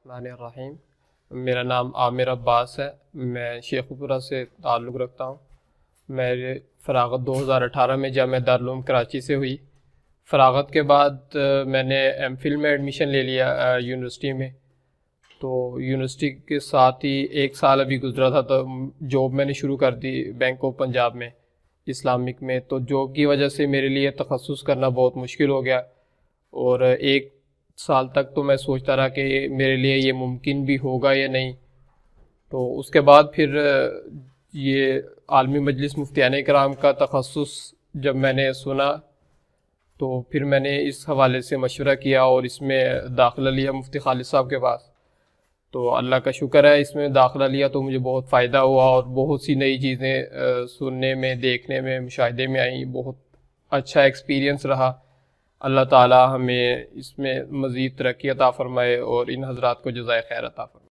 الرحمن الرحیم۔ میرا نام عامر عباس ہے، میں شیخ پورہ سے تعلق رکھتا ہوں۔ میری فراغت 2018 میں جامعہ دارالعلوم کراچی سے ہوئی۔ فراغت کے بعد میں نے ایم فل میں ایڈمیشن لے لیا یونیورسٹی میں۔ تو یونیورسٹی کے ساتھ ہی 1 سال ابھی گزرا تھا تو جاب میں نے شروع کر دی بینک آف پنجاب میں، اسلامک میں۔ تو جاب کی وجہ سے میرے لیے تخصص کرنا بہت مشکل ہو گیا، اور 1 سال تک تو میں سوچتا رہا کہ میرے لیے یہ ممکن بھی ہوگا یا نہیں۔ تو اس کے بعد پھر یہ عالمی مجلس مفتیان کرام کا تخصص جب میں نے سنا تو پھر میں نے اس حوالے سے مشورہ کیا اور اس میں داخلہ لیا مفتی خالد صاحب کے پاس۔ تو اللہ کا شکر ہے، اس میں داخلہ لیا تو مجھے بہت فائدہ ہوا، اور بہت سی نئی چیزیں سننے میں، دیکھنے میں، مشاہدے میں آئیں۔ بہت اچھا ایکسپیرینس رہا۔ اللہ تعالی ہمیں اس میں مزید ترقی عطا فرمائے اور ان حضرات کو جزائے خیر عطا فرمائے۔